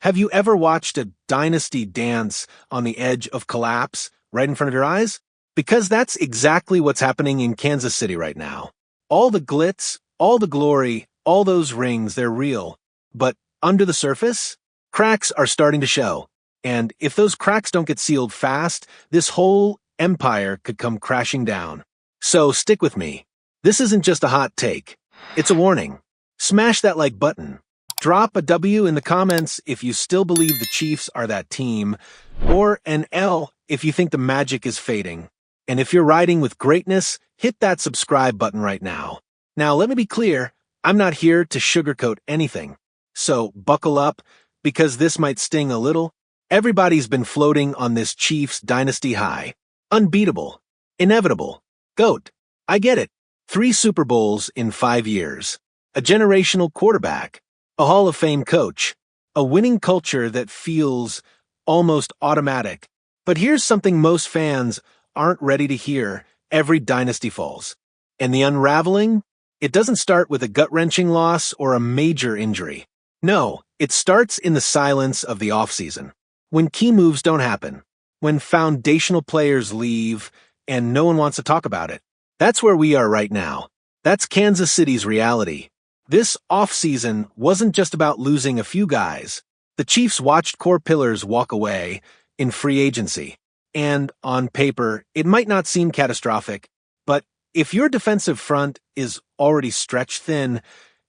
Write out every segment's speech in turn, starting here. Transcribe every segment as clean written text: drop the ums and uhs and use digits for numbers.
Have you ever watched a dynasty dance on the edge of collapse right in front of your eyes? Because that's exactly what's happening in Kansas City right now. All the glitz, all the glory, all those rings, they're real. But under the surface, cracks are starting to show. And if those cracks don't get sealed fast, this whole empire could come crashing down. So stick with me. This isn't just a hot take. It's a warning. Smash that like button. Drop a W in the comments if you still believe the Chiefs are that team, or an L if you think the magic is fading. And if you're riding with greatness, hit that subscribe button right now. Now, let me be clear, I'm not here to sugarcoat anything. So buckle up, because this might sting a little. Everybody's been floating on this Chiefs dynasty high. Unbeatable. Inevitable. GOAT. I get it. 3 Super Bowls in 5 years. A generational quarterback. A Hall of Fame coach. A winning culture that feels almost automatic. But here's something most fans aren't ready to hear every dynasty falls. And the unraveling? It doesn't start with a gut-wrenching loss or a major injury. No, it starts in the silence of the offseason. When key moves don't happen. When foundational players leave and no one wants to talk about it. That's where we are right now. That's Kansas City's reality. This offseason wasn't just about losing a few guys. The Chiefs watched core pillars walk away in free agency. And on paper, it might not seem catastrophic, but if your defensive front is already stretched thin,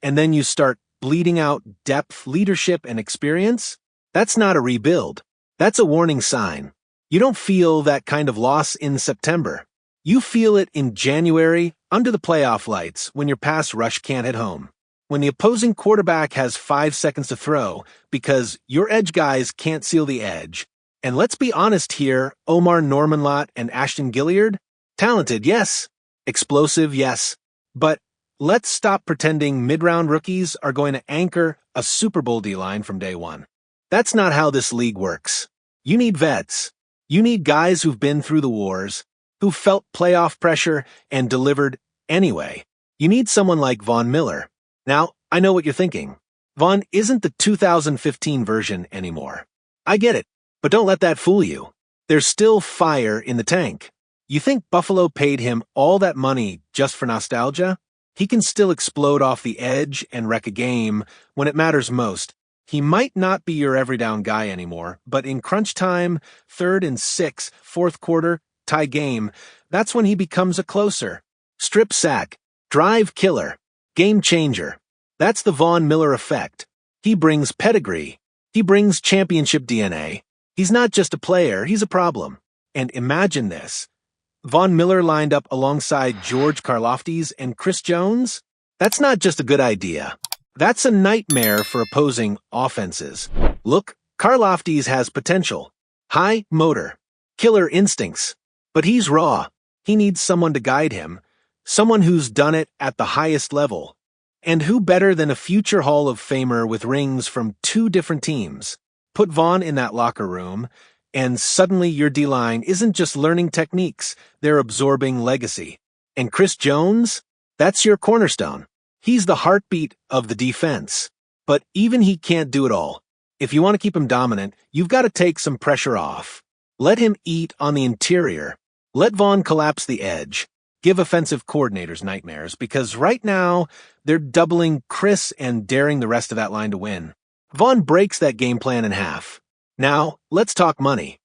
and then you start bleeding out depth, leadership, and experience, that's not a rebuild. That's a warning sign. You don't feel that kind of loss in September. You feel it in January, under the playoff lights, when your pass rush can't hit home. When the opposing quarterback has 5 seconds to throw because your edge guys can't seal the edge. And let's be honest here, Omar Normanlott and Ashton Gilliard? Talented, yes. Explosive, yes. But let's stop pretending mid-round rookies are going to anchor a Super Bowl D-line from day one. That's not how this league works. You need vets. You need guys who've been through the wars, who felt playoff pressure and delivered anyway. You need someone like Von Miller. Now, I know what you're thinking. Von isn't the 2015 version anymore. I get it, but don't let that fool you. There's still fire in the tank. You think Buffalo paid him all that money just for nostalgia? He can still explode off the edge and wreck a game when it matters most. He might not be your every down guy anymore, but in crunch time, 3rd and 6, 4th quarter, tie game, that's when he becomes a closer. Strip sack, drive killer, game changer. That's the Von Miller effect. He brings pedigree. He brings championship DNA. He's not just a player, he's a problem. And imagine this. Von Miller lined up alongside George Karlaftis and Chris Jones? That's not just a good idea. That's a nightmare for opposing offenses. Look, Karlaftis has potential. High motor. Killer instincts. But he's raw. He needs someone to guide him. Someone who's done it at the highest level. And who better than a future Hall of Famer with rings from 2 different teams? Put Von in that locker room, and suddenly your D-line isn't just learning techniques, they're absorbing legacy. And Chris Jones? That's your cornerstone. He's the heartbeat of the defense. But even he can't do it all. If you want to keep him dominant, you've got to take some pressure off. Let him eat on the interior. Let Von collapse the edge. Give offensive coordinators nightmares, because right now, they're doubling Chris and daring the rest of that line to win. Von breaks that game plan in half. Now, let's talk money.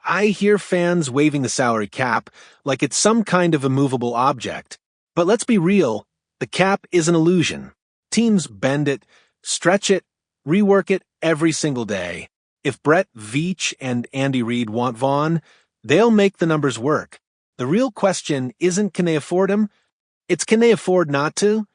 I hear fans waving the salary cap like it's some kind of immovable object. But let's be real, the cap is an illusion. Teams bend it, stretch it, rework it every single day. If Brett Veach and Andy Reid want Von, they'll make the numbers work. The real question isn't can they afford him, it's can they afford not to?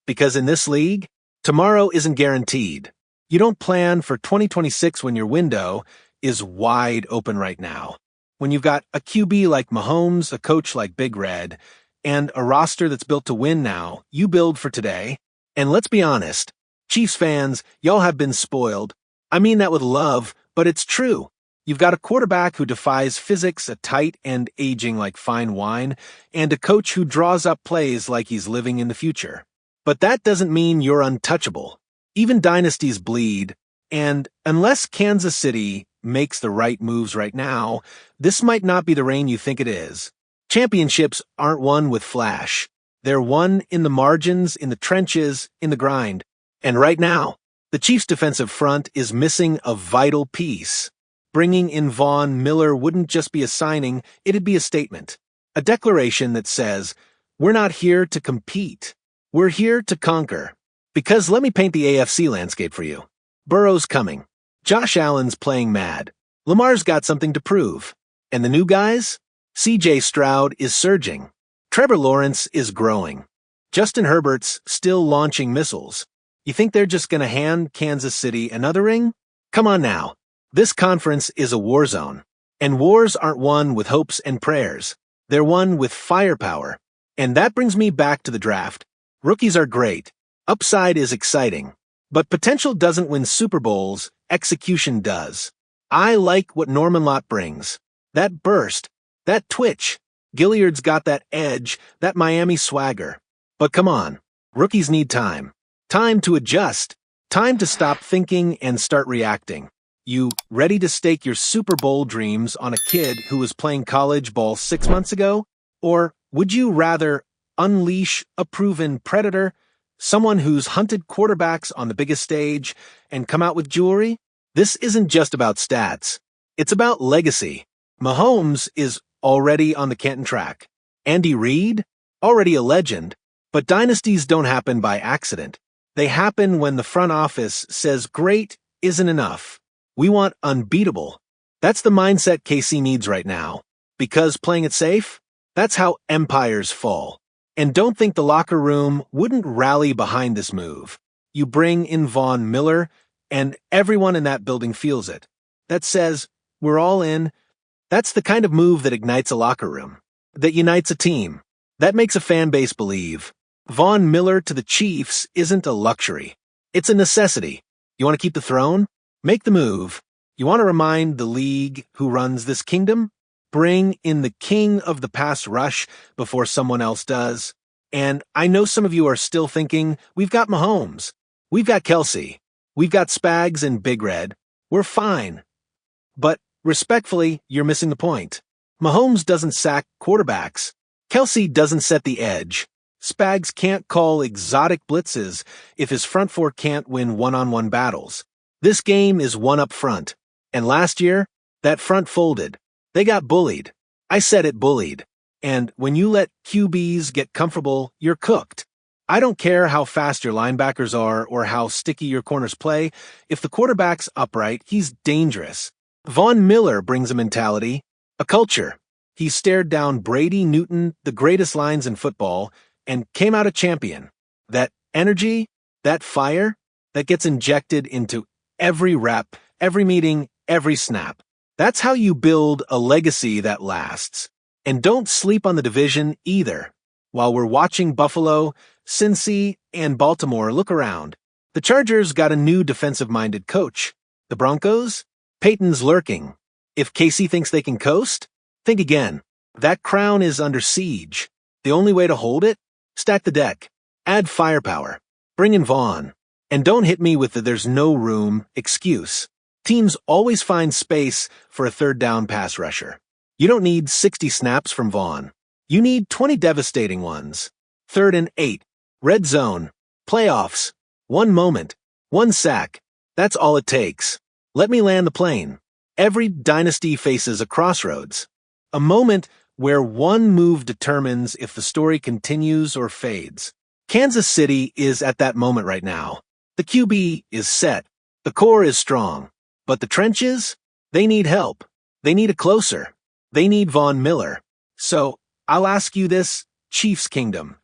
Because in this league, tomorrow isn't guaranteed. You don't plan for 2026 when your window is wide open right now. When you've got a QB like Mahomes, a coach like Big Red, and a roster that's built to win now, you build for today. And let's be honest, Chiefs fans, y'all have been spoiled. I mean that with love, but it's true. You've got a quarterback who defies physics, a tight end aging like fine wine, and a coach who draws up plays like he's living in the future. But that doesn't mean you're untouchable. Even dynasties bleed. And unless Kansas City makes the right moves right now, this might not be the rain you think it is. Championships aren't won with flash. They're won in the margins, in the trenches, in the grind. And right now, the Chiefs' defensive front is missing a vital piece. Bringing in Von Miller wouldn't just be a signing, it'd be a statement. A declaration that says, we're not here to compete. We're here to conquer. Because let me paint the AFC landscape for you. Burrow's coming. Josh Allen's playing mad. Lamar's got something to prove. And the new guys? CJ Stroud is surging. Trevor Lawrence is growing. Justin Herbert's still launching missiles. You think they're just going to hand Kansas City another ring? Come on now. This conference is a war zone. And wars aren't won with hopes and prayers. They're won with firepower. And that brings me back to the draft. Rookies are great. Upside is exciting. But potential doesn't win Super Bowls, execution does. I like what Norman Lott brings. That burst, that twitch. Gilliard's got that edge, that Miami swagger. But come on, rookies need time. Time to adjust. Time to stop thinking and start reacting. You ready to stake your Super Bowl dreams on a kid who was playing college ball 6 months ago? Or would you rather unleash a proven predator, someone who's hunted quarterbacks on the biggest stage, and come out with jewelry? This isn't just about stats. It's about legacy. Mahomes is already on the Canton track. Andy Reid? Already a legend. But dynasties don't happen by accident. They happen when the front office says great isn't enough. We want unbeatable. That's the mindset KC needs right now. Because playing it safe? That's how empires fall. And don't think the locker room wouldn't rally behind this move. You bring in Von Miller, and everyone in that building feels it. That says, we're all in. That's the kind of move that ignites a locker room, that unites a team, that makes a fan base believe. Von Miller to the Chiefs isn't a luxury. It's a necessity. You want to keep the throne? Make the move. You want to remind the league who runs this kingdom? Bring in the king of the pass rush before someone else does. And I know some of you are still thinking, we've got Mahomes. We've got Kelsey. We've got Spags and Big Red. We're fine. But respectfully, you're missing the point. Mahomes doesn't sack quarterbacks. Kelsey doesn't set the edge. Spags can't call exotic blitzes if his front four can't win one-on-one battles. This game is one up front. And last year, that front folded. They got bullied. I said it, bullied. And when you let QBs get comfortable, you're cooked. I don't care how fast your linebackers are or how sticky your corners play. If the quarterback's upright, he's dangerous. Von Miller brings a mentality, a culture. He stared down Brady, Newton, the greatest lines in football, and came out a champion. That energy, that fire, that gets injected into every rep, every meeting, every snap. That's how you build a legacy that lasts. And don't sleep on the division either. While we're watching Buffalo, Cincy, and Baltimore look around, the Chargers got a new defensive-minded coach. The Broncos? Peyton's lurking. If KC thinks they can coast, think again. That crown is under siege. The only way to hold it? Stack the deck. Add firepower. Bring in Vaughn. And don't hit me with the there's no room excuse. Teams always find space for a third down pass rusher. You don't need 60 snaps from Vaughn. You need 20 devastating ones. 3rd and 8. Red zone. Playoffs. One moment. One sack. That's all it takes. Let me land the plane. Every dynasty faces a crossroads. A moment where one move determines if the story continues or fades. Kansas City is at that moment right now. The QB is set. The core is strong. But the trenches? They need help. They need a closer. They need Von Miller. So, I'll ask you this, Chiefs Kingdom.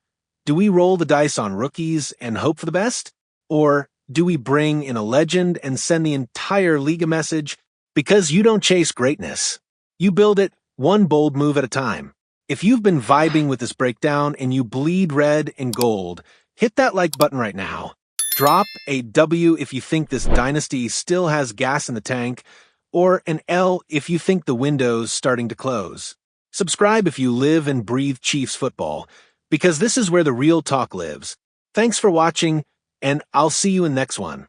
Do we roll the dice on rookies and hope for the best? Or do we bring in a legend and send the entire league a message? Because you don't chase greatness. You build it one bold move at a time. If you've been vibing with this breakdown and you bleed red and gold, hit that like button right now. Drop a W if you think this dynasty still has gas in the tank, or an L if you think the window's starting to close. Subscribe if you live and breathe Chiefs football, because this is where the real talk lives. Thanks for watching, and I'll see you in the next one.